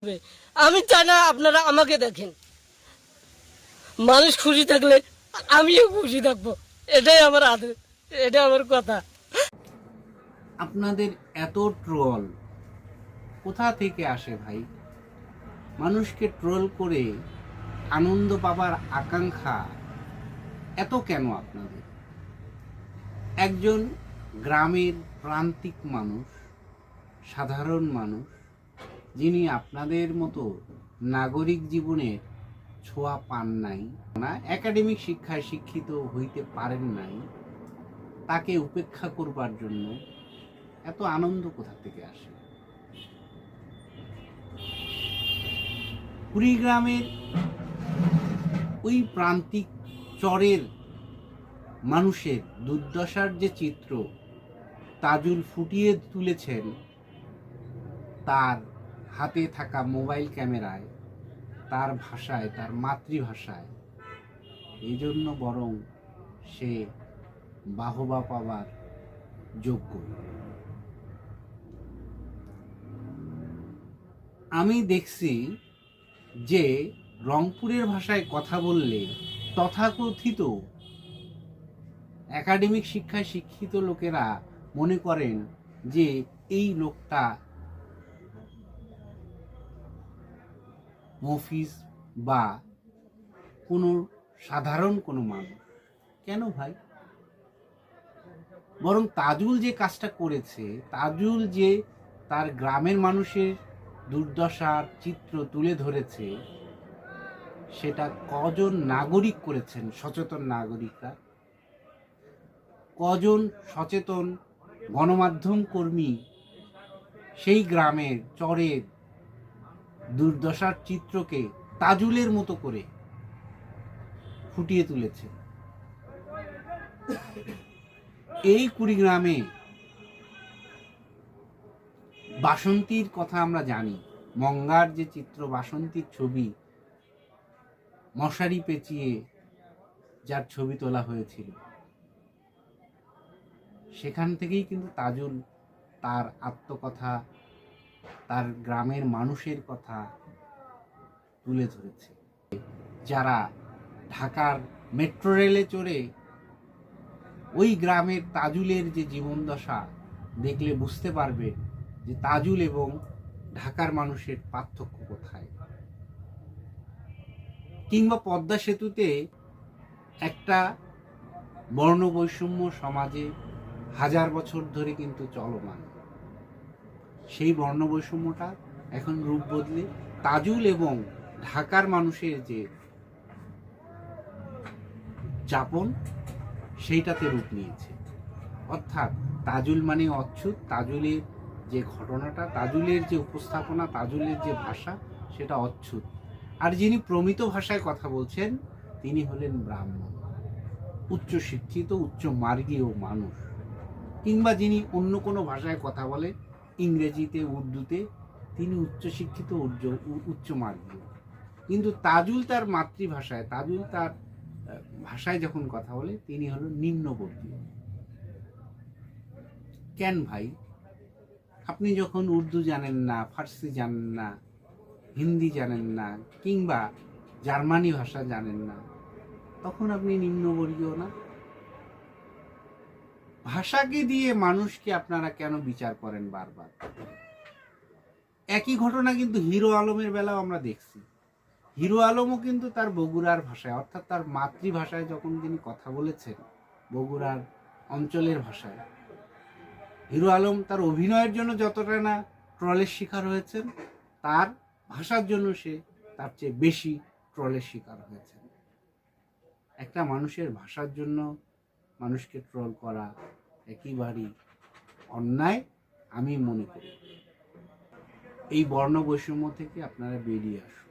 আমি চাই না আপনারা আমাকে দেখেন। মানুষ খুশি থাকলে আমিও খুশি থাকবো, এটাই আমার আদেশ, এটা আমার কথা। আপনাদের এত ট্রল কোথা থেকে আসে ভাই? মানুষকে ট্রোল করে আনন্দ পাবার আকাঙ্ক্ষা এত কেন আপনাদের? একজন গ্রামের প্রান্তিক মানুষ, সাধারণ মানুষ, যিনি আপনাদের মতো নাগরিক জীবনের ছোঁয়া পান নাই, না একাডেমিক শিক্ষায় শিক্ষিত হইতে পারেন নাই, তাকে উপেক্ষা করবার জন্য এত আনন্দ কোথা থেকে আসে? কুড়িগ্রামের ওই প্রান্তিক চরের মানুষের দুর্দশার যে চিত্র তাজুল ফুটিয়ে তুলেছেন তার হাতে থাকা মোবাইল ক্যামেরায়, তার ভাষায়, তার মাতৃভাষায়। এই জন্য বরং সে বাহবা পাবার যোগ্য। আমি দেখছি যে রংপুরের ভাষায় কথা বললে তথাকথিত একাডেমিক শিক্ষায় শিক্ষিত লোকেরা মনে করেন যে এই লোকটা মফিজ বা কোনো সাধারণ কোনো মানুষ। কেন ভাই? বরং তাজুল যে কাজটা করেছে, তাজুল যে তার গ্রামের মানুষের দুর্দশার চিত্র তুলে ধরেছে, সেটা কজন নাগরিক করেছেন? সচেতন নাগরিকরা, কজন সচেতন গণমাধ্যম কর্মী সেই গ্রামের চরের দুর্দশার চিত্রকে তাজুলের মতো করে ফুটিয়ে তুলেছে। এই কুড়িগ্রামে বাসন্তীর কথা আমরা জানি, মঙ্গার যে চিত্র, বাসন্তীর ছবি, মশারি পেঁচিয়ে যার ছবি তোলা হয়েছিল, সেখান থেকেই কিন্তু তাজুল তার আত্মকথা, তার গ্রামের মানুষের কথা তুলে ধরেছে। যারা ঢাকার মেট্রো রেলে চড়ে ওই গ্রামের তাজুলের যে জীবনদশা দেখলে বুঝতে পারবে যে তাজুল এবং ঢাকার মানুষের পার্থক্য কোথায়। কিংবা পদ্মা সেতুতে একটা বর্ণবৈষম্য সমাজে হাজার বছর ধরে কিন্তু চলমান, সেই বর্ণবৈষম্যটা এখন রূপ বদলে তাজুল এবং ঢাকার মানুষের যে যাপন সেইটাতে রূপ নিয়েছে। অর্থাৎ তাজুল মানে অচ্ছুত, তাজুলের যে ঘটনাটা, তাজুলের যে উপস্থাপনা, তাজুলের যে ভাষা, সেটা অচ্ছুত। আর যিনি প্রমিত ভাষায় কথা বলছেন তিনি হলেন ব্রাহ্মণ, উচ্চ শিক্ষিত, উচ্চ মার্গীয় মানুষ। কিংবা যিনি অন্য কোনো ভাষায় কথা বলে, ইংরেজিতে, উর্দুতে, তিনি উচ্চশিক্ষিত, উচ্চ মার্গীয়। কিন্তু তাজুল তার মাতৃভাষায়, তাজুল তার ভাষায় যখন কথা বলে, তিনি হলো নিম্নবর্গীয়। কেন ভাই? আপনি যখন উর্দু জানেন না, ফার্সি জানেন না, হিন্দি জানেন না, কিংবা জার্মানি ভাষা জানেন না, তখন আপনি নিম্নবর্গীয় না? ভাষাকে দিয়ে মানুষকে আপনারা কেন বিচার করেন বারবার? একই ঘটনা কিন্তু হিরো আলমের বেলাও আমরা দেখছি। হিরো আলমও কিন্তু তার বগুড়ার ভাষায়, অর্থাৎ তার মাতৃভাষায় যখন তিনি কথা বলেছেন, বগুড়ার অঞ্চলের ভাষায়, হিরো আলম তার অভিনয়ের জন্য যতটা না ট্রলের শিকার হয়েছেন, তার ভাষার জন্য সে তার চেয়ে বেশি ট্রলের শিকার হয়েছেন। একটা মানুষের ভাষার জন্য মানুষকে ট্রল করা একেবারেই অন্যায় আমি মনে করি। এই বর্ণ বৈষম্য থেকে আপনারা বেরিয়ে আসুন।